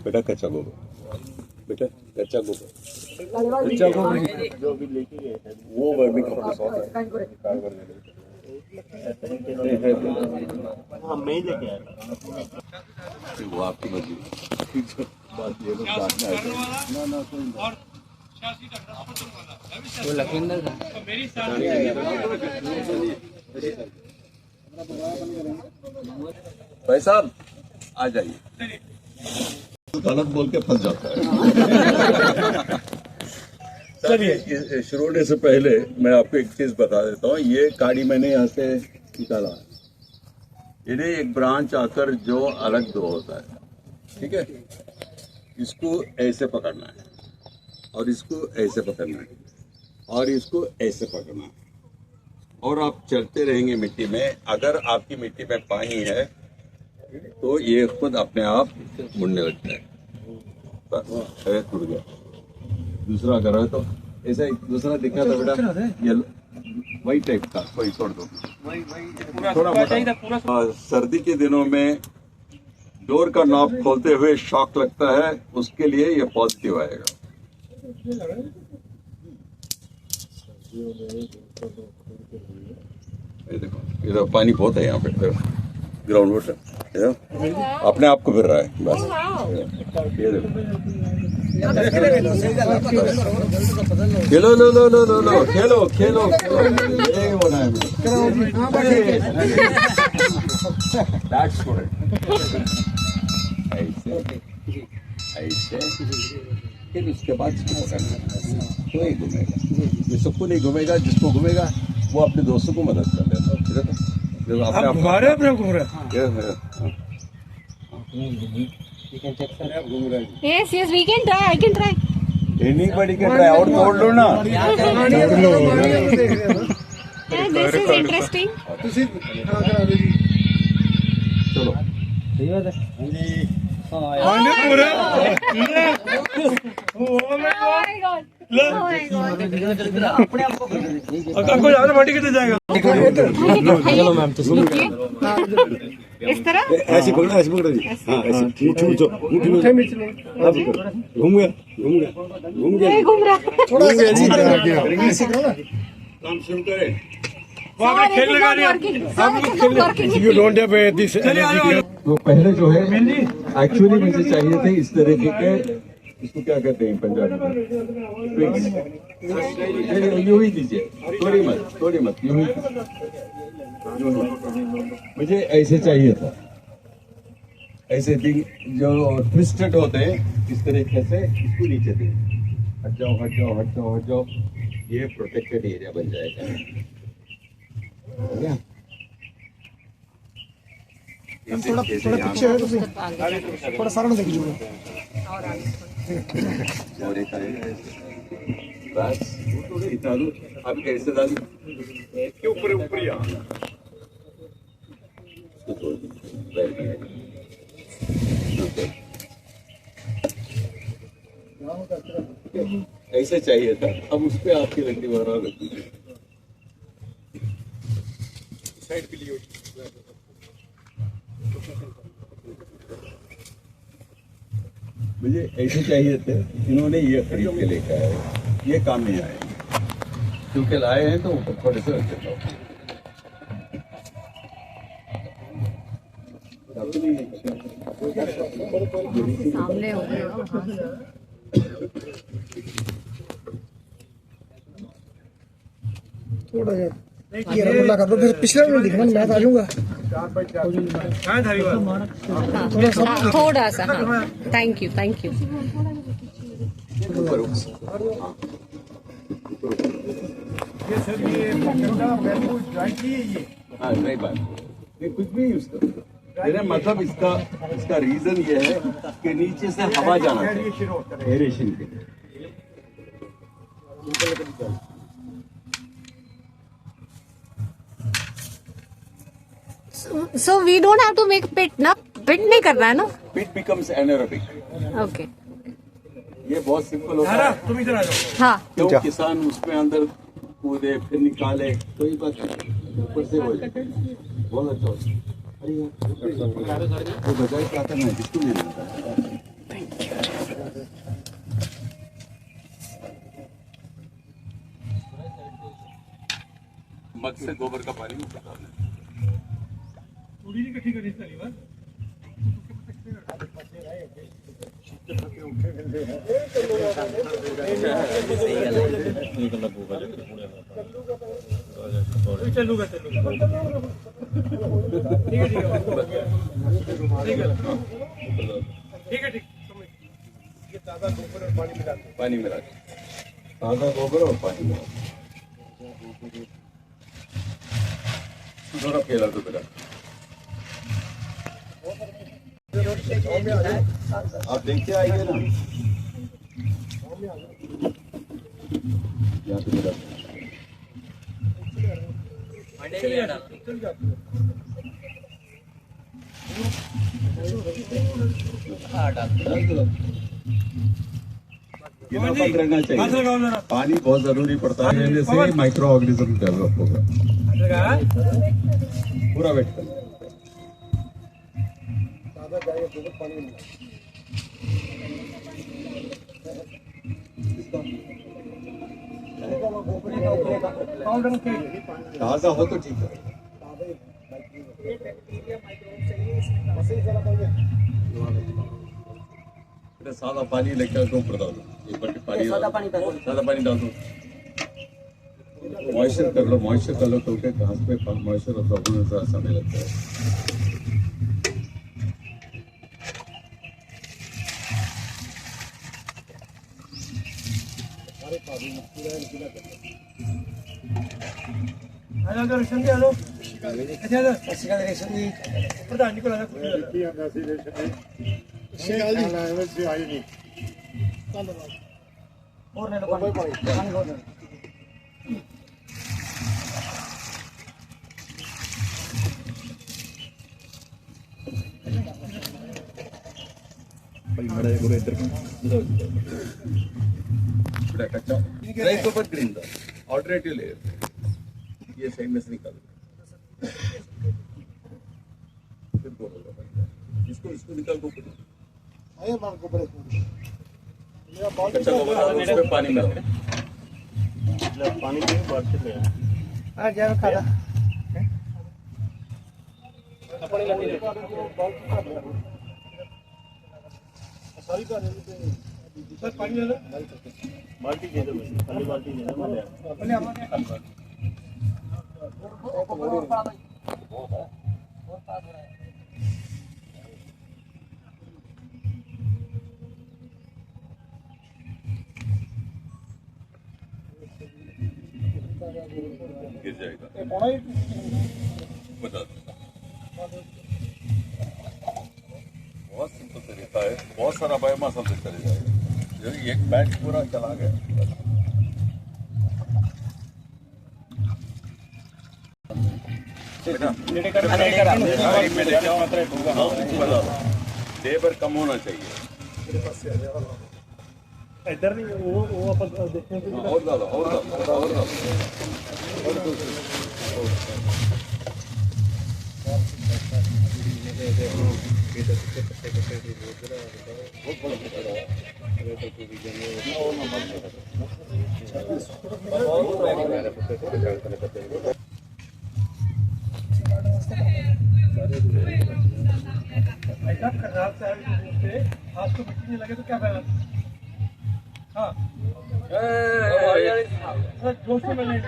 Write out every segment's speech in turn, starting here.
बेटा कच्चा गोबर, बेटा कच्चा गोबर, कच्चा गोबर जो भी लेके गए थे वो वर्मी कंपोस्ट होता है। मैं ही लेके आया, वो आपकी मर्जी। बात ये लोग काटना है ना कोई वो लखविंदर का भाई साहब आ जाइए, गलत बोल के फंस जाता है। चलिए शुरू होने से पहले मैं आपको एक चीज बता देता हूँ। ये गाड़ी मैंने यहाँ से निकाला, इन्हें एक ब्रांच आकर जो अलग दो होता है, ठीक है, इसको ऐसे पकड़ना है और इसको ऐसे पकड़ना है और इसको ऐसे पकड़ना है और आप चलते रहेंगे मिट्टी में। अगर आपकी मिट्टी में पानी है तो ये खुद अपने आप मुड़ने लगता है। बस टूट गया। दूसरा अगर है तो ऐसा दूसरा दिखा था बेटा, ये वही टाइप का, वही छोड़ दो, थोड़ा मोटा। सर्दी के दिनों में डोर का नॉब खोलते हुए शॉक लगता है, उसके लिए ये पॉजिटिव आएगा। ये देखो, इधर पानी बहुत है यहाँ पे, ग्राउंड वाटर अपने आप को फिर रहा है बस। ये देखो, खेलो लो लो लो लो लो, खेलो खेलो खेलो, होना है ऐसे ऐसे, फिर उसके बाद इसको पकड़ना है। तो ही घूमेगा, ये सबको नहीं घूमेगा, जिसको घूमेगा वो अपने दोस्तों को मदद कर देता है। आप घुमा रहे हो, अपने घूम रहे हैं। Yes, yes, we can try. I can try. Anybody can try. और तोड़ लो ना। Yeah, this is interesting. चलो। Oh my God. Oh my God. आपको ज्यादा माटी कितने जाएगा? चलो मैम, इस तरह ऐसे पकड़ो, ऐसे पकड़ो जी। हाँ, ऐसे मुट्ठी में घूम गया, घूम गया, घूम गया, नहीं घूम रहा। थोड़ा सा काम शुरू करें। खेल लगा रहे You don't have this energy. तो पहले जो है एक्चुअली मुझे चाहिए थे इस तरीके के, इसको क्या कहते हैं पंजाबी में, यूं ही दीजिए, थोड़ी मत यूं ही, मुझे ऐसे चाहिए था। ऐसे जो ट्विस्टेड होते हैं इस तरीके से, इसको नीचे दे, हट जाओ हट जाओ हट जाओ हट जाओ, ये प्रोटेक्टेड एरिया बन जाएगा। थोड़ा पीछे है, तो थोड़ा सारा देख लीजिए। बस इतना दो, आप कैसे डाल के ऊपर ऊपर ऐसे चाहिए था। अब उस पे आपकी लकड़ी वगैरह रख दीजिए साइड के लिए। मुझे ऐसे चाहिए थे, इन्होंने ये खरीद के लेकर आए, ये काम नहीं आएंगे क्योंकि लाए हैं तो ऊपर थोड़े से रख देता हूँ। सामने हो गए। थोड़ा ये रमला कर दो, फिर पिछले में दिखना, मैं आ जाऊंगा। थोड़ा सा, हाँ, थैंक यू। हाँ नहीं बात नहीं, कुछ भी यूज करो। मेरा मतलब इसका रीजन ये है कि नीचे से हवा जाना चाहिए एरेशन के लिए। So we don't have to make pit ना, pit नहीं करना है ना? Pit becomes anaerobic. Okay. ये बहुत सिंपल होता है। तुम इधर आ जाओ। हाँ। क्यों किसान उसमें अंदर कूदे फिर निकाले, कोई बात नहीं, ऊपर से हो जाए, बहुत अच्छा होता है। वो बजाय क्या करना है, किसको नहीं मिलता है। से गोबर का पानी ऊपर डालना है। पानी मिला के ताज़ा गोबर और पानी मिला के। थोड़ा केला तो मिला आप देखते आइए ना यहाँ पे मिला गिरावट रहना चाहिए। पानी बहुत जरूरी पड़ता है, रहने से माइक्रो ऑर्गेनिज्म डेवलप होगा। पूरा वेट करना ताज़ा हो तो ठीक है। सादा पानी लेकर दो ऊपर डाल दो, एक बाल्टी पानी सादा पानी डाल दो। मॉइस्चर कर लो तो क्या घास पे मॉइस्चर अब्जॉर्ब होने से समय लगता है। राइस ऊपर ग्रीन था ऑल्टरनेटिव लेयर ये सही में से निकाल इसको निकाल दो। कच्चा गोबर डालो, उसमें पानी मिला बाल्टी दे दो, खाली बाल्टी दे दो। गिर जाएगा, बता दो। बहुत सिंपल तरीका है, बहुत सारा बायोमास हमसे चले जाएगा। एक बैच पूरा चला गया। लेबर कम होना चाहिए। इधर नहीं वो अपन देखते हैं। और डालो और हाथ को मिट्टी नहीं लगे तो क्या फायदा। हाँ जोश में नहीं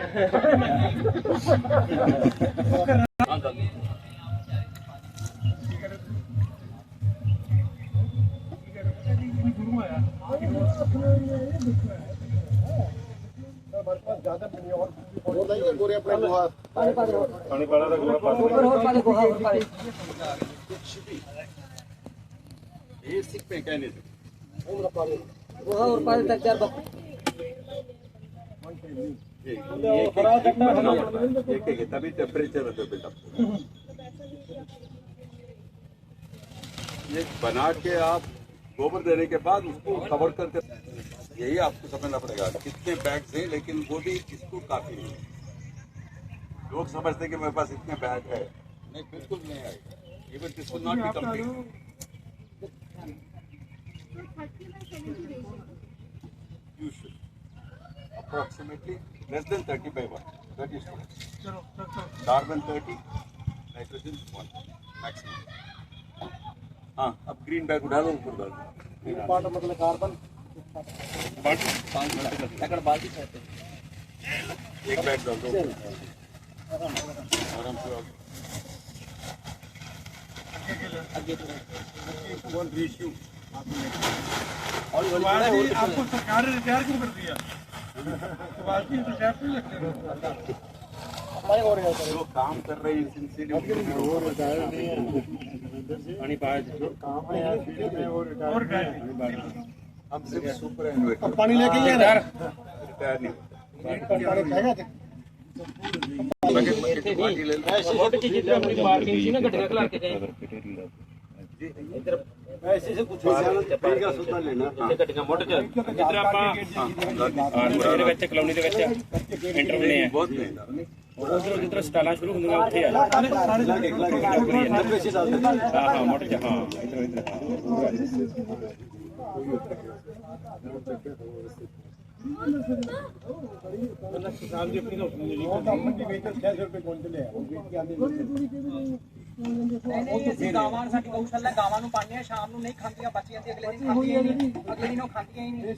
बेसिक मैकेनिज्म तभी टेम्परेचर ये बना के आप गोबर देने के बाद उसको कवर करके, यही आपको समझना पड़ेगा कितने बैग्स हैं, लेकिन वो भी इसको काफी नहीं है। लोग समझते हैं कि मेरे पास इतने बैग है, नहीं बिल्कुल नहीं आएगा। Even this will not be complete. You should approximately less than 30 by 1. 30 students. Carbon 30, nitrogen 1 maximum. हाँ, अब ग्रीन बैग उठा लो, ऊपर डालो. पार्ट मतलब कार्बन एक बैग डाल दो. आराम से. One ratio. आपको सरकार ने रिटायर क्यों कर दिया? जो काम कर रहे हैं सिंसिटिव हम सिर्फ सुपर इन्वेटर. पानी लेके ही रिटायर नहीं पार्टी ले लो. ऐसे से कुछ का सूत्र लेना. ਦੇ ਵਿੱਚ ਕਲੋਨੀ ਦੇ ਵਿੱਚ ਐਂਟਰ ਹੋਣੇ ਆ बहुत नहीं. ਉਧਰੋਂ ਜਿੱਧਰ ਸਟਾਲਾਂ ਸ਼ੁਰੂ ਹੁੰਦੀਆਂ ਉੱਥੇ ਆ ਹਾਂ ਹਾਂ ਮੋਟਰ ਚ ਹਾਂ ਇਧਰ ਅਸੀਂ ਗਾਵਾਂ ਸਾਡੀ ਗਊਸ਼ਾਲਾ ਗਾਵਾਂ ਨੂੰ ਪਾਉਂਦੇ ਆ ਸ਼ਾਮ ਨੂੰ ਨਹੀਂ ਖਾਂਦੀਆਂ ਬਚ ਜਾਂਦੀਆਂ ਅਗਲੇ ਦਿਨ ਖਾਂਦੀਆਂ ਹੀ ਨਹੀਂ ਅਗਲੇ ਦਿਨ ਉਹ ਖਾਂਦੀਆਂ ਹੀ ਨਹੀਂ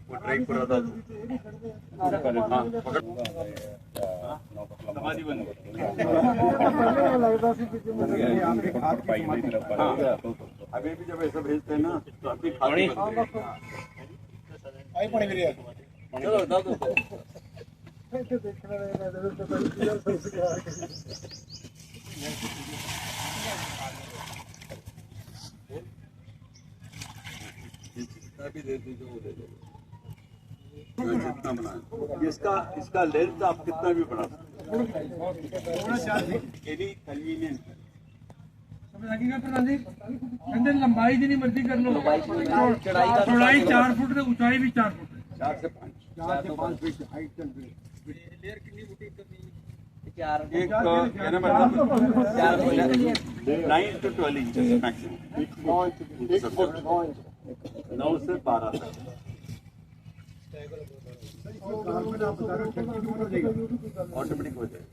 वो ट्रैक पर आता अभी भी जब ऐसा भेजते हैं ना तो अपनी चलो डाल दो. भी दे दीजिए, वो दे दो. जितना बनाए इसका लेंथ आप कितना भी बना सकते. लंबाई जितनी मर्जी कर लो. चौड़ाई 4 फुट ਤੇ ऊंचाई भी 4 फुट. 4 से 5 फीट हाइट. लेयर कितनी मोटी करनी है एक कहने मतलब 9 to 12 इंचेस मैक्सिमम. 9 से 12 तक. ऑटोमेटिक हो जाएगा.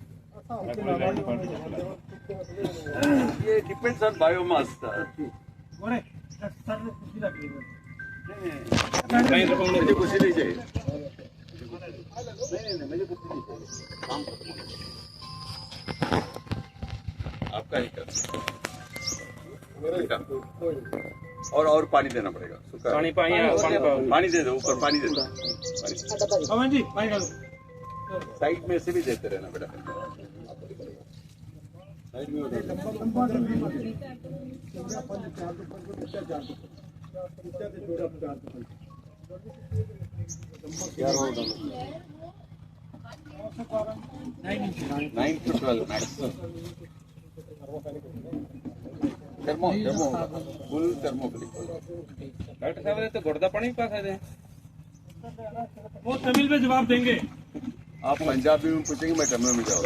ये डिपेंड्स ऑन बायोमास. मुझे कुछ नहीं चाहिए. नहीं मुझे कुछ नहीं चाहिए. काम खत्म हो गया. आपका ही कर. और पानी देना पड़ेगा. सूखा पानी दे दो. ऊपर पानी दे दो. साइड में से भी देते रहना बेटा. साइड में nine to 12 maximum. Thermo full thermophilic. Doctor ਸਾਹਿਬ ਤੇ ਗੁੜ ਦਾ ਪਾਣੀ ਵੀ ਪਾ ਸਕਦੇ ਆ वो तमिल में जवाब देंगे. आप पंजाबी में पूछेंगे मैं तमिल में जाऊँ.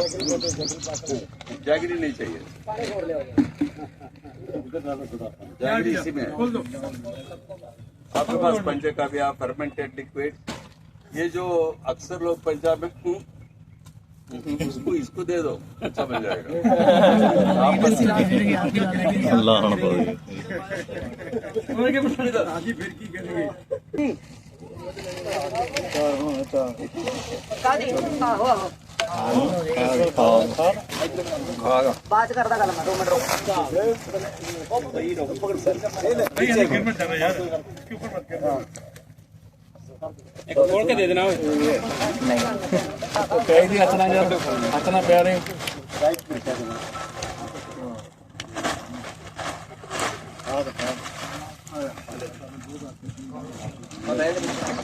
जैगरी नहीं चाहिए. जैगरी इसी में है. आपके पास पंचकाव्या फर्मेंटेड लिक्विड. ये जो अक्सर लोग पंजाब में इसको दे दो अच्छा बन जाएगा. ਬਾਅਦ ਕਰਦਾ ਗੱਲ ਮੈਂ 2 ਮਿੰਟ ਇੱਕ ਖੋਲ ਕੇ ਦੇ ਦੇਣਾ ਓਏ कहीं भी हटना प्यारे.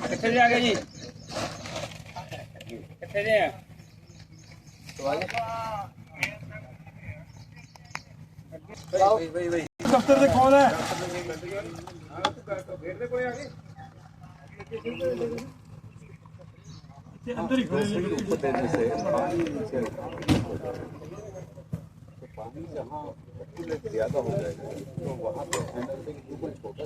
ਕਿੱਥੇ ਜਾ ਗਿਆ ਜੀ ਕਿੱਥੇ ਜੇ ਆ दफ्तर से कौन है? अंदर ही खड़े देने से पानी जहाँ ज्यादा हो जाएगा तो वहाँ पे छोटा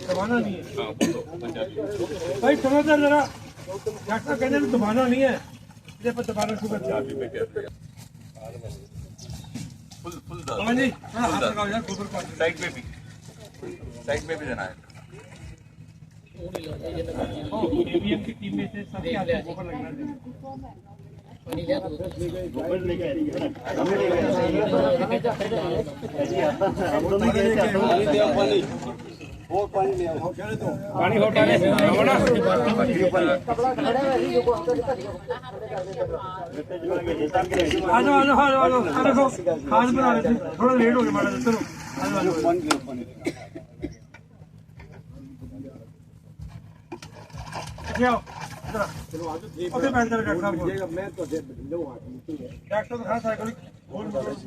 दबाना नहीं है भाई, समझदार जरा डॉक्टर कहने में दबाना नहीं है, इसे पर दबाना शुरू कर दिया। फुल हाँ जी, थोड़ा हाथ लगाओ यार, गोबर का साइड में भी देना है। ईवीएम की टीम में से सबके हाथ में गोबर लगना चाहिए। पानी हो डाले हो ना। आ जाओ देखो खाद बना रहे थे, थोड़ा लेट हो गया माड़ा, चलो ओके बैठ जाओ डॉक्टर साहब। डॉक्टर साहब हाँ साइकिल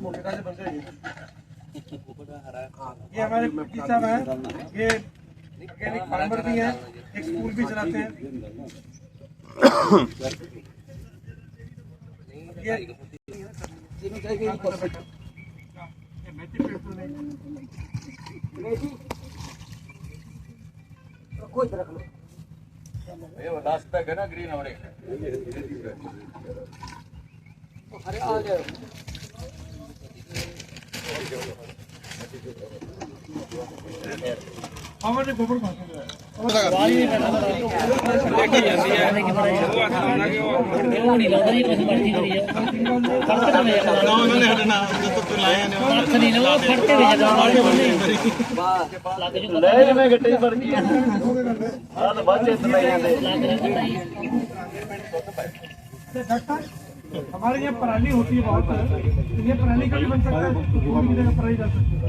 मोटे ताजे बंदे हैं। ये हमारे पति साहब हैं, ये मैकेनिक फार्मर भी हैं, एक स्कूल भी चलाते हैं। ये ये लास्ट पैक है ना ग्रीन और एक हमारे गोबर कहाँ से हमारे यहाँ पराली होती है बहुत, ये पराली का भी बन सकता है, पराली कर सकते हैं।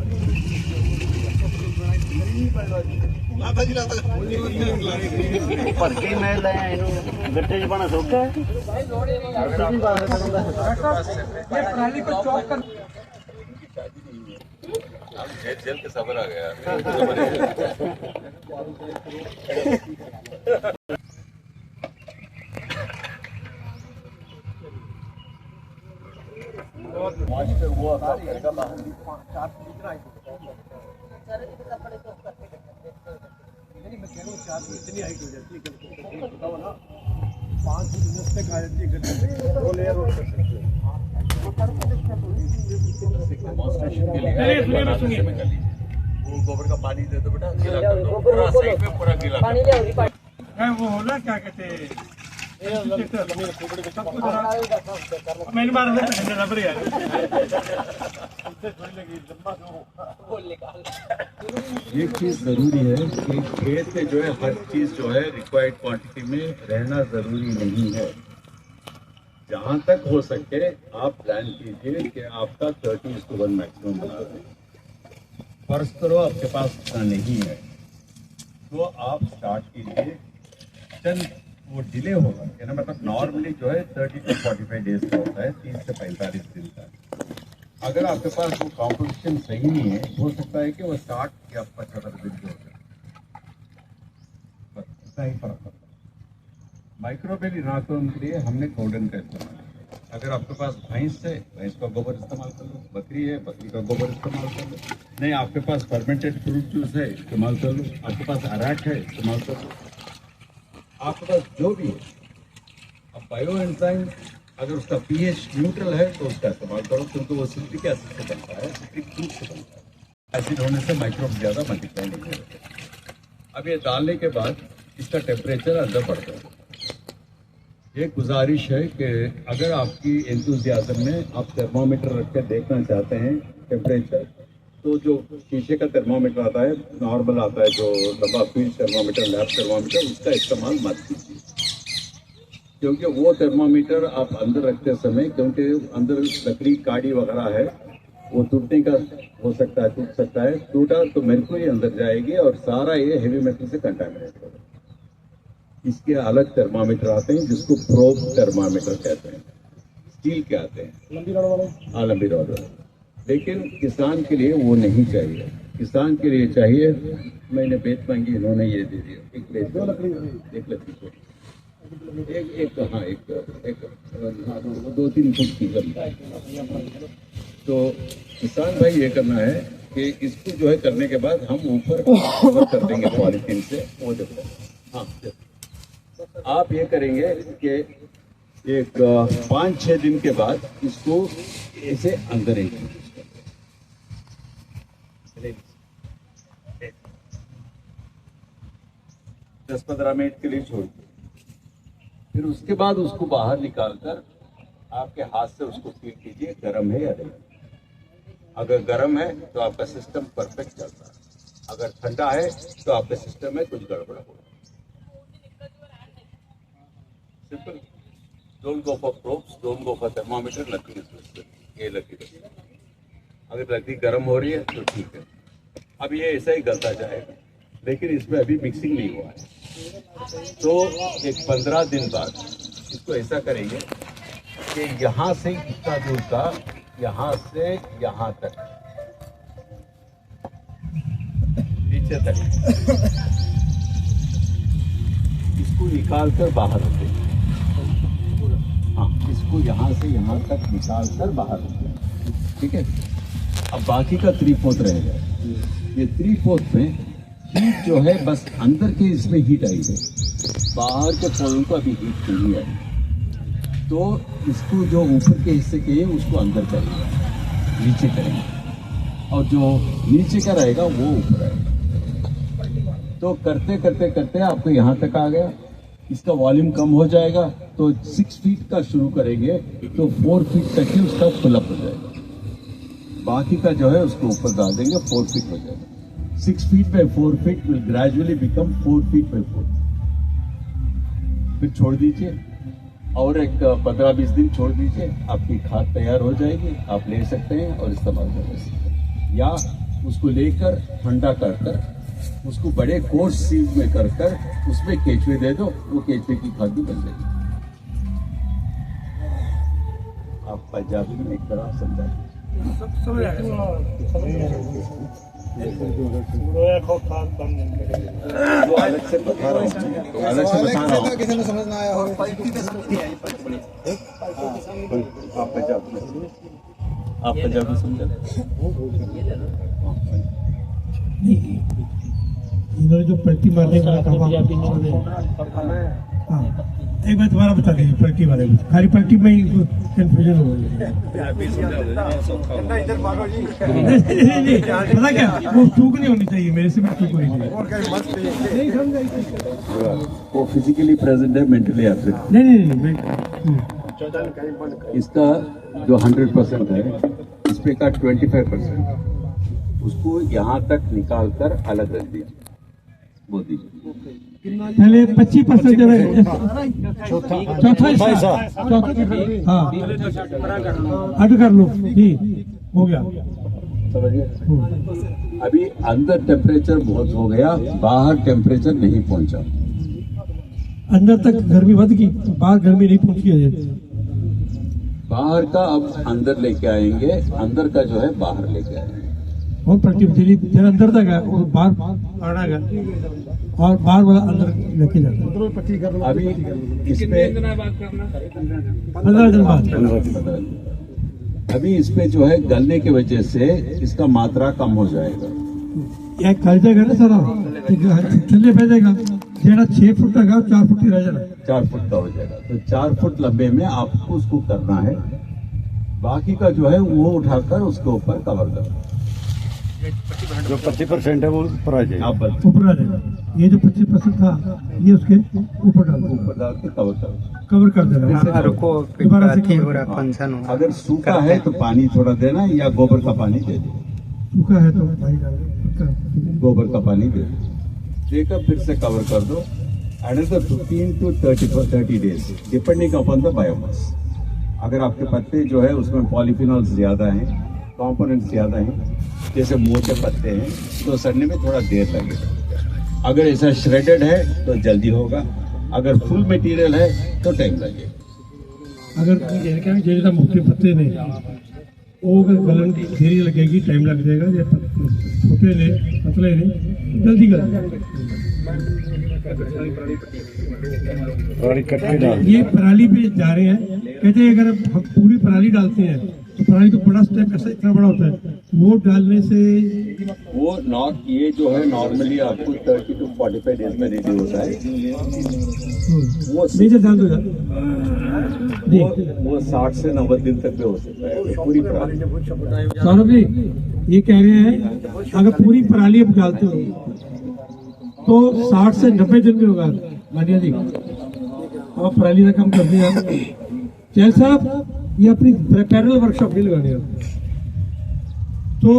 ਭਰ ਕੇ ਮੈਂ ਲੈ ਆਇਆ ਇਹਨੂੰ ਗੱਟੇ 'ਚ ਪਾਣਾ ਸੌਖਾ ਹੈ। ये पराली को चौक कर जेल के सबर आ गया। इतनी हाइट हो जाती है, बताओ ना 5 फुट 10 तक आ जाती है गड्ढे में, 2 लेयर और कर सकते हैं। वो गोबर का पानी दे दो बेटा, गीला कर दो पूरा साइड में, पूरा गीला कर दो। वो हो ना क्या कहते हैं मैंने मारा रबर यार। एक चीज जरूरी है कि खेत में जो है हर चीज जो है रिक्वायर्ड क्वांटिटी में रहना जरूरी नहीं है। जहां तक हो सके आप प्लान कीजिए कि आपका 30:1 मैक्सिमम बना दें। फर्ज करो आपके पास इतना नहीं है तो आप स्टार्ट कीजिए। चंद वो डिले होगा, यानी मतलब नॉर्मली जो है 30 to 45 डेज का होता है, 30 से 45 दिन का। अगर आपके पास वो कॉम्पोजिशन सही नहीं है, हो सकता है कि वो 60 या 75 दिन के हो जाए, बस इतना ही फर्क पड़ता है। माइक्रोबियल इनाकुलम के लिए हमने कोडन का इस्तेमाल किया। अगर आपके पास भैंस है, भैंस का गोबर इस्तेमाल कर लो, बकरी है, बकरी का गोबर इस्तेमाल कर लो, नहीं आपके पास फर्मेंटेड फ्रूट जूस है, इस्तेमाल कर लो, आपके पास अराक है, इस्तेमाल कर लो, आपके पास जो भी है। अब बायो एंजाइम अगर उसका पीएच न्यूट्रल है तो उसका इस्तेमाल करो, क्योंकि वो सिट्रिक एसिड से बनता है, सिट्रिक फ्रूट से बनता है। एसिड होने से माइक्रोब ज़्यादा मल्टीप्लाई नहीं होते। अब ये डालने के बाद इसका टेम्परेचर अंदर बढ़ता है। एक गुजारिश है कि अगर आपकी एंथुसियाज्म में आप थर्मोमीटर रख कर देखना चाहते हैं टेम्परेचर, तो जो शीशे का थर्मोमीटर आता है, नॉर्मल आता है, जो लंबा फील्ड थर्मोमीटर, लैब थर्मोमीटर, उसका इस्तेमाल मत कीजिए, क्योंकि वो थर्मोमीटर आप अंदर रखते समय, क्योंकि अंदर लकड़ी काड़ी वगैरह है, वो टूटने का हो सकता है, टूट सकता है। टूटा तो मेरकुरी अंदर जाएगी और सारा ये हेवी मेटल से कंटामिनेट होगा। इसके अलग थर्मामीटर आते हैं जिसको प्रोब थर्मामीटर कहते हैं, स्टील के आते हैं, लंबी रॉड वाले। हाँ, लंबी रॉड वाले। लेकिन किसान के लिए वो नहीं चाहिए। किसान के लिए चाहिए, मैंने बेच मांगी, इन्होंने ये दे दिया, एक लकड़ी को एक हाँ एक 2-3 फुट की गई। तो किसान भाई ये करना है कि इसको जो है करने के बाद हम ऊपर कवर कर देंगे पॉलीथीन से। वो देखो, हाँ आप ये करेंगे कि एक 5-6 दिन के बाद इसको ऐसे अंदर ही 10-15 मिनट के लिए छोड़ दो। फिर उसके बाद उसको बाहर निकालकर आपके हाथ से उसको फील कीजिए गर्म है या नहीं। अगर गर्म है तो आपका सिस्टम परफेक्ट चलता है, अगर ठंडा है तो आपके सिस्टम में कुछ गड़बड़ होगा। Simple, don't go for probes, don't go for thermometer, लकड़ी ये लकड़ी। अगर लकड़ी गर्म हो रही है तो ठीक है। अब ये ऐसा ही गलता जाएगा, लेकिन इसमें अभी मिक्सिंग नहीं हुआ है। तो एक 15 दिन बाद इसको ऐसा करेंगे कि यहाँ से इतना दूर का, यहाँ से यहाँ तक, नीचे तक इसको निकाल कर बाहर रखेंगे। हाँ, इसको यहाँ से यहाँ तक निकाल कर बाहर रखेंगे, ठीक है। अब बाकी का 3/4 रहेगा। ये 3/4 में हीट जो है बस अंदर के इसमें हीट आई है, बाहर के पौधों को अभी हीट नहीं आई। तो इसको जो ऊपर के हिस्से के है उसको अंदर करेंगे, नीचे करेंगे, और जो नीचे का रहेगा वो ऊपर आएगा। तो करते करते करते आपको यहाँ तक आ गया। इसका वॉल्यूम कम हो जाएगा तो 6 फीट का शुरू करेंगे तो 4 फीट तक ही उसका फुलअप हो जाएगा। बाकी का जो है उसको ऊपर डाल देंगे, 4 फीट हो जाएगा। 6 feet by 4 feet will gradually become 4 feet by 4. फिर छोड़ दीजिए और एक 15-20 दिन छोड़ दीजिए, आपकी खाद तैयार हो जाएगी। आप ले सकते हैं और इस्तेमाल कर सकते हैं, या उसको लेकर ठंडा कर कर उसको बड़े कोर्स सीव में कर कर उसमें केचुए दे दो, वो केचुए की खाद भी बन जाएगी। आप पंजाबी में एक तरह समझाइए। वो अलग से बता रहा हूँ, अलग से बता रहा हूँ। किसी ने समझ ना आया हो। आप पंजाबी समझे? इन्होंने जो पलटी मारने का एक बार दोबारा बता दीजिए पलटी वाले में। खाली पलटी में ही कंफ्यूजन हो गई। नहीं, पता क्या, वो चूक नहीं होनी चाहिए, मेरे से भी चूक होनी चाहिए। वो फिजिकली प्रेजेंट है, मेंटली एब्सेंट। नहीं, इसका जो 100% है, इस पे का 25% उसको यहाँ तक निकाल कर अलग रख दीजिए, वो दीजिए। पहले 25% चौथा हिस्सा, हाँ अड कर लो, ठीक हो गया। समझिए, अभी अंदर टेम्परेचर बहुत हो गया, बाहर टेम्परेचर नहीं पहुंचा। अंदर तक गर्मी बढ़ गई, बाहर गर्मी नहीं पहुंची है। बाहर का अब अंदर लेके आएंगे, अंदर का जो है बाहर लेके आएंगे। और पलटी जरा अंदर तक है और बाहर आना है, और बाहर वाला अंदर लेके जाता है। अभी इसमें 15 दिन बाद अभी इसमें जो है गलने की वजह से इसका मात्रा कम हो जाएगा। एक कर जाएगा ना सारा, चलने भेजेगा जेड़ा 6 फुट का 4 फुट ही रह जाना, 4 फुट का हो जाएगा। तो 4 फुट लंबे में आपको उसको करना है, बाकी का जो है वो उठाकर उसके ऊपर कवर करना। जो 25% है वो ऊपर आ जाएगा। आप ऊपर आ जाएगा। ये जो 25% था ये उसके ऊपर डाल दो, ऊपर डाल के कवर कवर कर देना। दोबारा से अगर सूखा है तो पानी थोड़ा देना, या गोबर का पानी दे दो। सूखा है तो भाई डाल, गोबर का पानी दे दो, देकर फिर से कवर कर दो। Another 15 to 30 days depending upon the biomass. अगर आपके पत्ते जो है उसमें पॉलीफिनॉल्स ज्यादा हैं, कंपोनेंट्स ज्यादा हैं, जैसे मोटे पत्ते हैं, तो सड़ने में थोड़ा देर लगेगा। अगर ऐसा श्रेडेड है तो जल्दी होगा, अगर फुल मटेरियल है तो टाइम लगेगा। अगर ਜਿਹੜੇ ਮੁੱਖ ਪੱਤੇ ਨੇ ਉਹ ਗਲਣ ਦੀ ਦੇਰੀ ਲੱਗੇਗੀ, ਟਾਈਮ ਲੱਗ ਜਾਏਗਾ। ਜੇ ਛੋਟੇ ਨੇ ਪਤਲੇ ਨੇ जल्दी कर। ये पराली पे जा रहे हैं, कहते हैं अगर हम पूरी पराली डालते हैं तो पराली तो बड़ा स्टेप ऐसा इतना बड़ा होता है, वो डालने से वो नॉट ये जो है नॉर्मली आपको 30 to 45 डेज में रेडी होता है। वो मेजर डाल दो यार। वो 60 से 90 दिन तक भी हो सकता है पूरी पराली। सौरभ जी ये कह रहे हैं अगर पूरी पराली आप डालते हो तो 60 से 90 दिन में होगा। मानिया जी आप पराली का काम करते हैं। चैल साहब ये अपनी पैरल वर्कशॉप नहीं लगाने आप, तो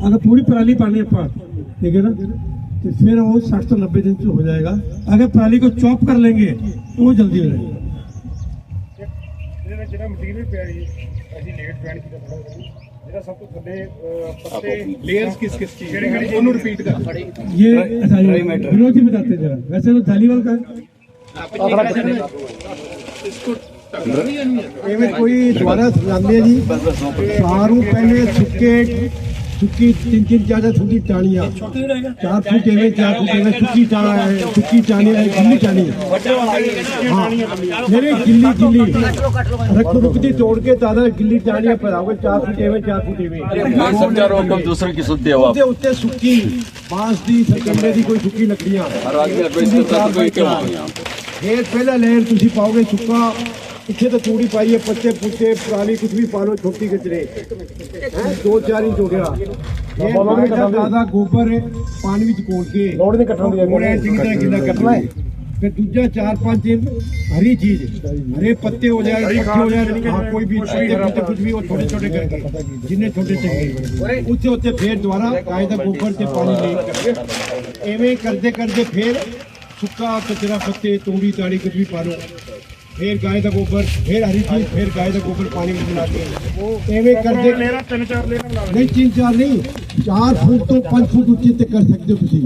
अगर पूरी पराली पानी आप ठीक है ना, तो फिर वो 60 से 90 दिन से हो जाएगा। अगर पराली को चॉप कर लेंगे तो वो जल्दी हो जाएगा। लेयर्स किस किस चीज ਉਹਨੂੰ ਰਿਪੀਟ ਕਰ। ये विनोद जी बताते हैं जरा। वैसे तो धालीवाल का है। ਐਵੇਂ ਕੋਈ ਦੁਆਰਾ ਸੁਣਾਉਂਦੇ ਆ ਜੀ ਸਾਰੂ ਪਹਿਲੇ ਸੁੱਕੀ 3-3 4 ਫੁੱਟੀ ਟਾਣੀਆਂ 4 ਫੁੱਟ ਐਵੇਂ 4 ਫੁੱਟ ਐਵੇਂ ਸੁੱਕੀ ਟਾਣਾ ਹੈ, ਸੁੱਕੀ ਟਾਣੀ ਹੈ, ਗਿੱਲੀ ਟਾਣੀ ਹਾਂ ਮੇਰੇ ਗਿੱਲੀ रुकती तोड़ के दादा गिल्ली टाणियां पहनाओगे 4 फुट एवं 4 फुट एवं मैं समझा रहा हूँ दूसरे की सुनते हो आप। उत्ते सुक्की बांस दी सरकंडे दी कोई सुक्की लकड़ियां हर आदमी एडवाइस करता है तो कोई क्या होगा यहाँ फिर पहला लेयर तुसी पाओगे सुक्का, पीछे तो तूड़ी पाई है, पत्ते पुत्ते पुरानी कुछ भी पा लो, छोटी कचरे 2-4 इंच हो गया। दादा गोबर पानी में घोल के चंगी तरह गिला करना है। फिर दूजा 4-5 दिन हरी चीज, हरे पत्ते हो जाए, पत्ते हो जाए, हाँ कोई भी पत्ते कुछ भी, छोटे छोटे करके जिन्हें छोटे चाहिए उससे होते फिर दोबारा गाय का गोबर से पानी ले एवं करते करते फिर सुक्का कचरा पत्ते तोड़ी ताड़ी कुछ भी पा लो, फिर गाय का गोबर, फिर हरी चीज, फिर गाय का गोबर पानी में मिला के एवं करते नहीं 3-4 नहीं 4 फुट तो 5 फुट ऊंचे तक कर सकते हो तुम।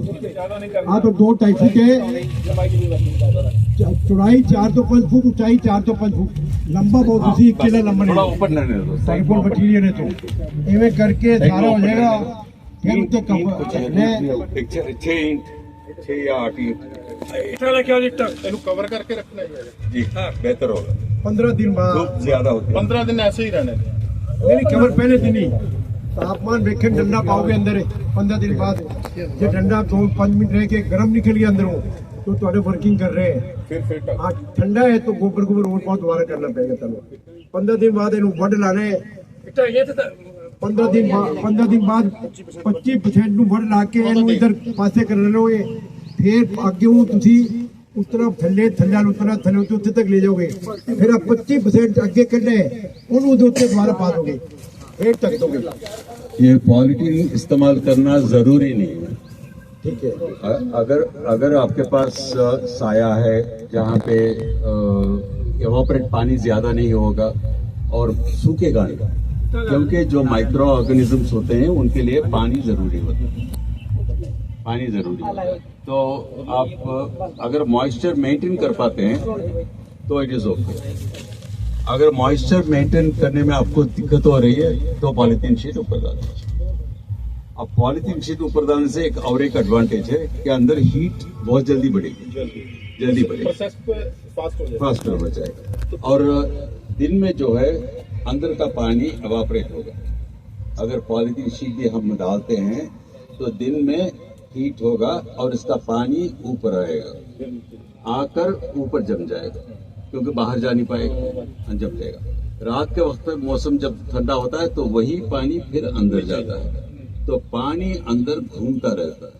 हाँ तो 2-2.5 फुट है चौड़ाई, 4 तो 5 फुट ऊंचाई, 4 तो 5 फुट लंबा बहुत उसी एक किला लंबा थोड़ा ऊपर नहीं दो टाइपोड मटीरियल है तो एवं करके सारा हो जाएगा। फिर उत्ते पिक्चर 6 इंच 6 या 8 इंच कवर करके रखना है जी बेहतर होगा। 15 दिन बाद धूप ज्यादा होती है 15 दिन ऐसे ही रहने दें। नहीं खबर पहले दिन ही तापमान देखे ठंडा पाओगे अंदर 15 दिन बाद जो ठंडा 2-5 मिनट रह के गर्म निकल गया अंदरों तो थोड़े वर्किंग कर रहे हैं। फिर हाँ ठंडा है तो गोबर और बहुत दोबारा करना पड़ेगा। चलो 15 दिन बाद इन वड लाने 15 दिन बाद 25% ਨੂੰ ਵੜ ਲਾ ਕੇ ਇਹਨੂੰ ਇਧਰ ਪਾਸੇ ਕਰ ਲਓ। फिर आगे तुसी उतरा थले थल्ला उतरा थले उत्ते तक ले जाओगे, फिर आप 25% आगे कढ़े उन्होंने दोबारा पा दोगे, फिर तक दोगे। ये पॉलिथीन इस्तेमाल करना जरूरी नहीं है, ठीक है। अगर आपके पास साया है जहाँ पे इवापोरेट पानी ज्यादा नहीं होगा और सूखेगा नहीं, क्योंकि जो माइक्रो ऑर्गेनिजम्स होते हैं उनके लिए पानी जरूरी होता है, पानी जरूरी होता है। तो आप अगर मॉइस्चर मेंटेन कर पाते हैं तो इट इज ओके। अगर मॉइस्चर मेंटेन करने में आपको दिक्कत हो रही है तो पॉलीथीन शीट ऊपर डाल दीजिए। अब पॉलीथीन शीट ऊपर डालने से एक और एक एडवांटेज है कि अंदर हीट बहुत जल्दी बढ़ेगी, जल्दी बढ़ेगी, फास्ट हो जाएगा और दिन में जो है अंदर का पानी एवापोरेट होगा। अगर पॉलीथीन शीट भी हम डालते हैं तो दिन में हीट होगा और इसका पानी ऊपर आएगा, आकर ऊपर जम जाएगा, क्योंकि बाहर जा नहीं पाएगा, जम जाएगा। रात के वक्त में मौसम जब ठंडा होता है तो वही पानी फिर अंदर जाता है, तो पानी अंदर घूमता रहता है,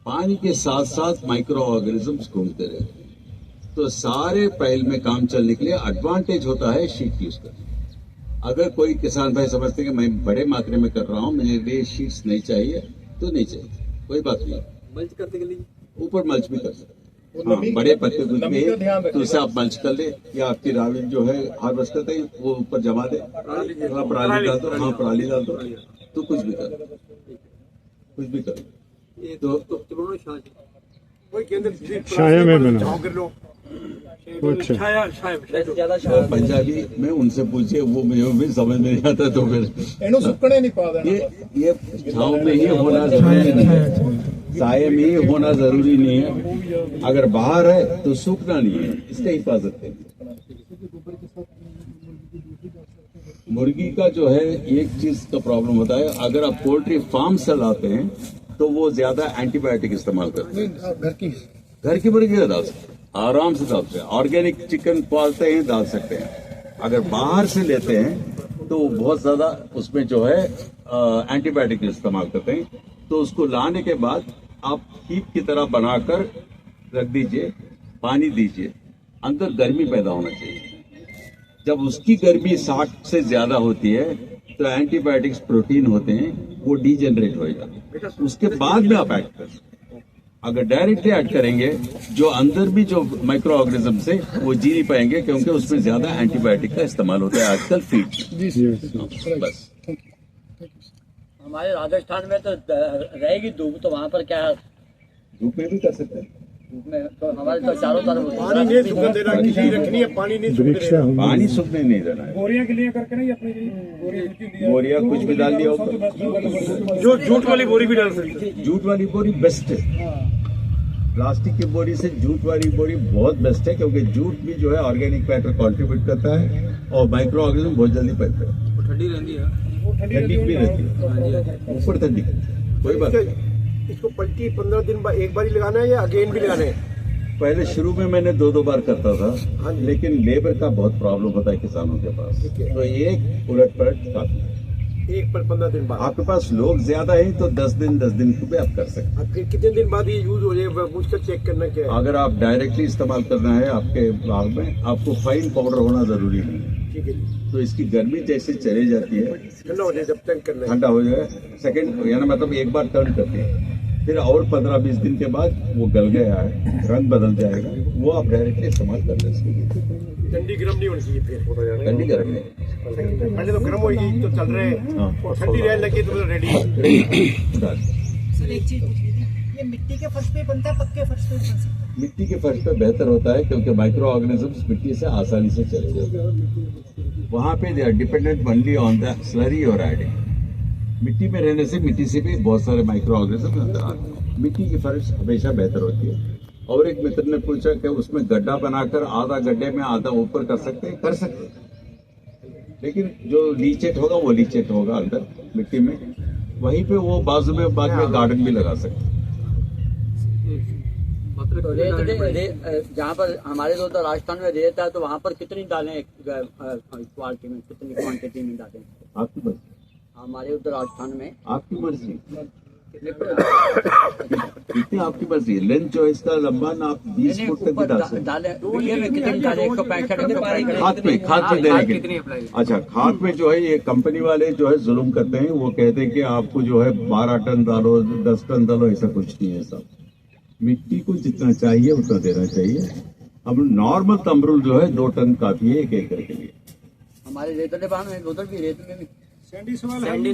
पानी के साथ साथ माइक्रो ऑर्गेनिजम्स घूमते रहते हैं। तो सारे पहल में काम चलने के लिए एडवांटेज होता है शीट यूज करना। अगर कोई किसान भाई समझते हैं कि मैं बड़े मात्रा में कर रहा हूँ, मेरे लिए शीट्स नहीं चाहिए, तो नहीं चाहिए, कोई बात नहीं। मल्च करने के लिए ऊपर मल्च भी कर सकते हैं, हाँ, बड़े पत्ते कुछ भी है तो उसे आप मल्च कर ले, या आपकी राविल जो है हार्वेस्ट करते हैं वो ऊपर जमा दे, हाँ पराली डाल दो, हाँ पराली डाल दो, तो कुछ भी कर, कुछ भी कर। तो छाया में बना ज्यादा तो पंजाबी में उनसे पूछिए, वो मुझे भी समझ में नहीं आता। तो फिर ਇਹਨੂੰ ਸੁੱਕਣੇ ਨਹੀਂ पा देना। ये छाँव में ही होना जरूरी नहीं है, साये में ही होना जरूरी नहीं है। अगर बाहर है तो सूखना नहीं है, इसका हिफाजत है। मुर्गी का जो है एक चीज का प्रॉब्लम होता है, अगर आप पोल्ट्री फार्म से लाते हैं तो वो ज्यादा एंटीबायोटिक इस्तेमाल करते हैं। घर की मुर्गी का डाल सकते हैं, आराम से डाल सकते हैं। ऑर्गेनिक चिकन पालते हैं, डाल सकते हैं। अगर बाहर से लेते हैं तो बहुत ज्यादा उसमें जो है एंटीबायोटिक इस्तेमाल करते हैं। तो उसको लाने के बाद आप हीप की तरह बनाकर रख दीजिए, पानी दीजिए, अंदर गर्मी पैदा होना चाहिए। जब उसकी गर्मी 60 से ज्यादा होती है तो एंटीबायोटिक्स प्रोटीन होते हैं, वो डीजेनरेट होएगा। उसके बाद में आप ऐड कर सकते हैं। अगर डायरेक्टली ऐड करेंगे, जो अंदर भी जो माइक्रो ऑर्गेनिज्म से वो जी नहीं पाएंगे, क्योंकि उसमें ज्यादा एंटीबायोटिक का इस्तेमाल होता है आजकल फीड। बस हमारे राजस्थान में तो रहेगी धूप, तो वहाँ पर क्या धूप में भी कर सकते हैं। धूप में तो हमारे तो चारों तरफ पानी नहीं सूखने देना, किसी रखनी है, पानी नहीं सूखने देना। पानी सूखने नहीं देना है। बोरियां क्लियर करके नहीं अपनी बोरिया कुछ भी डाल दिया होगा। जो जूट वाली बोरी भी डाल सकते हैं। जूट वाली बोरी बेस्ट है। प्लास्टिक की बोरी से जूट वाली बोरी बहुत बेस्ट है, क्योंकि जूट भी जो है ऑर्गेनिक मैटर कंट्रीब्यूट करता है और माइक्रो ऑर्गेनिज्म बहुत जल्दी पैदा है। वो ठंडी रहती है, ठंडी भी रहती है, ऊपर ठंडी, कोई बात नहीं। इसको पलटी 15 दिन बाद एक बार ही लगाना है या अगेन भी लगाना है? पहले शुरू में मैंने 2-2 बार करता था, लेकिन लेबर का बहुत प्रॉब्लम होता है किसानों के पास, तो एक उलट पलट काफी है। एक पर 15 दिन बाद आपके पास लोग ज्यादा है तो 10 दिन को भी आप कर सकते हैं। फिर कितने दिन बाद ये यूज हो जाए, पूछकर चेक करना क्या है? अगर आप डायरेक्टली इस्तेमाल करना है आपके बाग में, आपको फाइन पाउडर होना जरूरी नहीं है। ठीक है जी। तो इसकी गर्मी जैसे चली जाती है, ठंडा हो जाए जब तक करना है। ठंडा हो जाए, सेकंड यानी मतलब एक बार टर्न करते हैं, फिर और 15-20 दिन के बाद वो गल गया है, रंग बदल जाएगा, वो आप डायरेक्टली इस्तेमाल कर ले सकते। ठंडी गर्म नहीं होनी चाहिए, फिर होता जाएगा। ठंडी गर्म नहीं, पहले तो गर्म होगी तो चल रहे हैं, और ठंडी रहने लगी तो रेडी। सर एक चीज पूछनी थी, ये मिट्टी के फर्श पे बनता है, पक्के फर्श पे बन सकता है? मिट्टी के फर्श पे बेहतर होता है, क्योंकि माइक्रो ऑर्गेनिजम्स मिट्टी से आसानी से चले जाते हैं। वहाँ पे they are dependent only on the slurry और एडिंग। मिट्टी में रहने से मिट्टी से भी बहुत सारे माइक्रो ऑर्गेनिज्म अंदर आते हैं। मिट्टी की फर्श हमेशा बेहतर होती है। और एक मित्र ने पूछा कि उसमें गड्ढा बनाकर आधा गड्ढे में आधा ऊपर कर सकते हैं, कर सकते हैं, लेकिन जो लीचेट होगा वो लीचेट होगा अंदर मिट्टी में, वहीं पे वो बाजू में बाद में गार्डन भी लगा सकते हैं। तो जहाँ पर हमारे तो राजस्थान में रेत है, तो वहाँ पर कितनी डालें क्वालिटी में, कितनी क्वांटिटी में डालें? आपकी मर्जी, हमारे उधर राजस्थान में आपकी मर्जी, कितनी आपकी मर्जी। लेंथ जो है इसका लंबा ना आप 20 फुट तक भी डाल सकते हैं। डालें कितनी डालें? 165 खाद में देने के लिए। अच्छा, खाद में जो है ये कंपनी वाले जो है जुल्म करते हैं, वो कहते हैं कि आपको जो है 12 टन डालो, 10 टन डालो, ऐसा कुछ नहीं है साहब। मिट्टी को जितना चाहिए उतना देना चाहिए। अब नॉर्मल तमरुल जो है 2 टन काफी है 1 एकड़ के लिए। हमारे रेतले बाग में, उधर भी रेत में भी सैंडी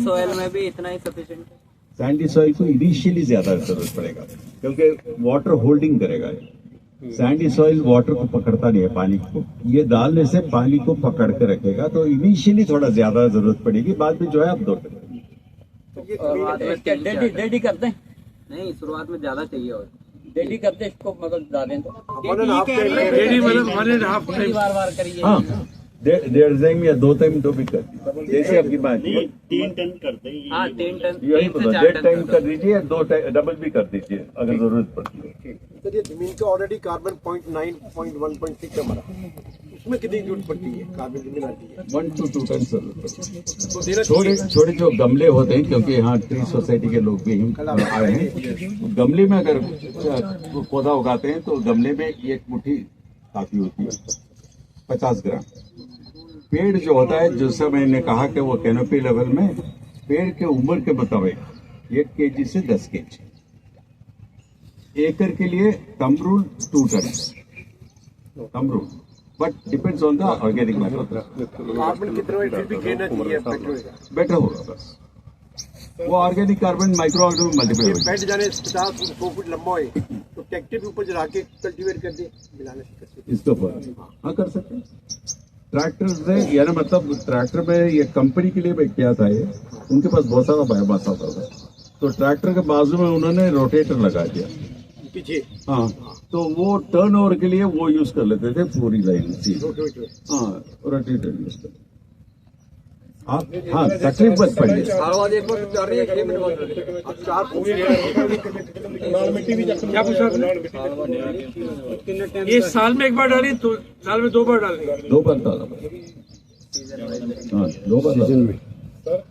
सॉइल में भी इतना ही सफिशिएंट है। सैंडी सॉइल को इनिशियली ज्यादा जरूरत पड़ेगा, क्योंकि वाटर होल्डिंग करेगा। सैंडी सॉइल वाटर को पकड़ता नहीं है, पानी को, ये डालने से पानी को पकड़ के रखेगा। तो इनिशियली थोड़ा ज्यादा जरूरत पड़ेगी, बाद में जो है आप 2 टन डेडी करते हैं, नहीं शुरुआत में ज्यादा चाहिए और डेडी करते हैं इसको, मतलब डालें तो बार करिए। हाँ, 1.5 टाइम या 2 टाइम तो भी कर दीजिए, जैसे आपकी बात। 3 टन करते हैं। हाँ 3 टन, यही पता, 1.5 टाइम कर दीजिए या 2 टाइम डबल भी कर दीजिए अगर जरूरत पड़ती है। सर ये जमीन का ऑलरेडी कार्बन 0.9, 0.1.6 हमारा, उसमें कितनी जरूरत पड़ती है कार्बन जमीन आती है? 1 to 2 टन जरूरत पड़ती है। तो देना छोटे छोटे जो गमले होते हैं, क्योंकि यहाँ ट्री सोसाइटी के लोग भी आए हैं, गमले में अगर पौधा उगाते हैं तो गमले में 1 मुट्ठी काफी होती है, 50 ग्राम। पेड़ जो होता है, जैसे मैंने कहा कि वो कैनोपी लेवल में पेड़ के उम्र के मुताबिक 1 kg से 10 kg एकड़ के लिए तमरूल 2 टन तमरूल, but depends on the organic matter. Carbon कितना फिर भी कहना चाहिए बेटर होगा बस, वो organic carbon microorganism multiply बैठ जाने 50-100 फुट लंबा है, तो ट्रैक्टर के ऊपर चढ़ा के कल्टीवेट कर दे मिलाने से इसके ऊपर हाँ कर सकते हैं। ट्रैक्टर से यानी मतलब ट्रैक्टर में ये कंपनी के लिए मैं किया था, ये उनके पास बहुत सारा बायोमास आता था, तो ट्रैक्टर के बाजू में उन्होंने रोटेटर लगा दिया पीछे। हाँ, तो वो टर्न ओवर के लिए वो यूज कर लेते थे पूरी लाइन सी। हाँ, रोटेटर यूज कर। आप हाँ तकलीफ मत पड़िए। आवाज एक बार कर रही है 6 मिनट बाद अब 4 लाल मिट्टी भी क्या पूछा आपने? ये साल में एक बार डाली तो साल में 2 बार डालनी। 2 बार डाला। हाँ 2 बार डाला। सर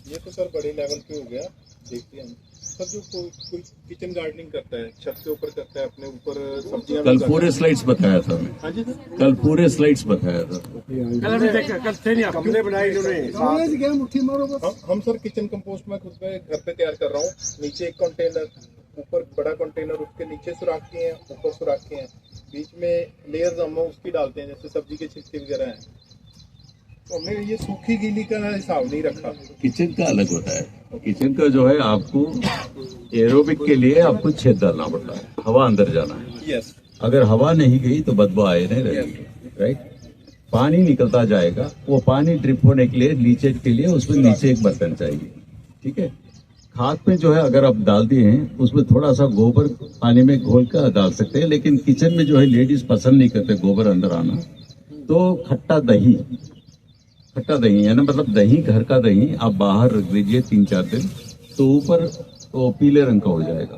ये तो सर बड़े लेवल पे हो गया, देखिए हम सर जो कोई किचन गार्डनिंग करता है, छत के ऊपर करता है, अपने ऊपर सब्जियां कल पूरे स्लाइड्स बताया था मैं। हाँ जी सर, कल पूरे स्लाइड्स बताया था। कल हमने देखा, कल थे नहीं आप। हमने बनाई इन्होंने। हम सर किचन कंपोस्ट में खुद पे घर पे तैयार कर रहा हूँ। नीचे एक कंटेनर, ऊपर बड़ा कंटेनर, उसके नीचे सुराख के हैं, ऊपर सुराख के हैं, बीच में लेयर्स हम उसकी डालते हैं, जैसे सब्जी के छिलके वगैरह हैं। तो हमने ये सूखी गीली का हिसाब नहीं रखा। किचन का अलग होता है। किचन का जो है आपको एरोबिक के लिए आपको छेद डालना पड़ता है, हवा अंदर जाना है। यस, अगर हवा नहीं गई तो बदबू आए नहीं रहेगी, राइट। पानी निकलता जाएगा, वो पानी ड्रिप होने के लिए लीचेज के लिए उसमें नीचे एक बर्तन चाहिए, ठीक है। खाद में जो है अगर आप डाल दिए हैं उसमें थोड़ा सा गोबर पानी में घोल कर डाल सकते हैं, लेकिन किचन में जो है लेडीज पसंद नहीं करते गोबर अंदर आना, तो खट्टा दही यानी मतलब दही, घर का दही आप बाहर रख दीजिए 3-4 दिन, तो ऊपर वो पीले रंग का हो जाएगा।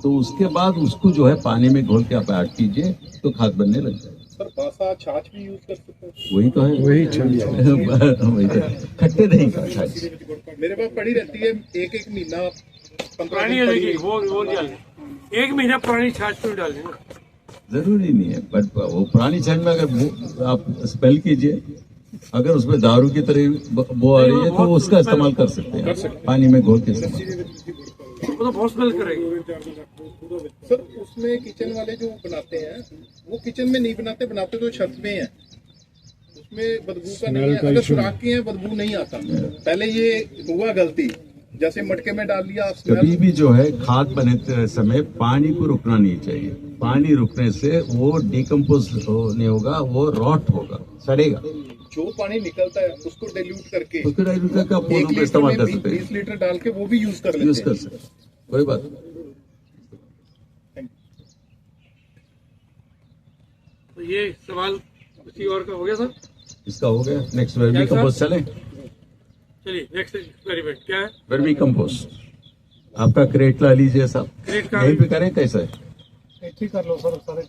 तो उसके बाद उसको जो है पानी में घोल के आप ऐड कीजिए तो खाद बनने लग जाएगा। सर बासा छाछ भी यूज कर सकते हैं। वही तो है, वही तो खट्टे दही का छाछ। मेरे पास पड़ी रहती है एक महीना, 15 पुरानी दिन पड़ी है, वो डालनी। 1 महीना पुरानी छाछ क्यों डालनी ना? जरूरी नहीं है, बट वो पुरानी छाछ में अगर आप स्मेल कीजिए, अगर उसमें दारू की तरह बो आ रही है तो उसका इस्तेमाल कर सकते हैं, पानी में घोल के इस्तेमाल। वो तो बहुत स्मेल करेगी। सर उसमें किचन वाले जो बनाते हैं वो किचन में नहीं बनाते तो छत में है, उसमें बदबू का नहीं है। अगर सुराख के हैं बदबू नहीं आता। पहले ये हुआ गलती, जैसे मटके में डाल लिया। कभी भी जो है खाद बनाते समय पानी को रुकना नहीं चाहिए। पानी रुकने से वो डिकम्पोज नहीं होगा, वो रॉट होगा, सड़ेगा। जो पानी निकलता है उसको डाइल्यूट करके उसको डाइल्यूट करके आप पौधों में इस्तेमाल कर सकते हैं, 20 लीटर डाल के वो भी यूज कर लेते हैं। कोई बात नहीं। तो ये सवाल किसी और का हो गया सर? इसका हो गया। नेक्स्ट वर्मी कंपोस्ट चले। चलिए नेक्स्ट एक्सपेरिमेंट क्या है? वर्मी कंपोस्ट आपका क्रेट ला लीजिए साहब, क्रेट का यहीं पे करें कैसा है? ठीक कर लो सर सारे।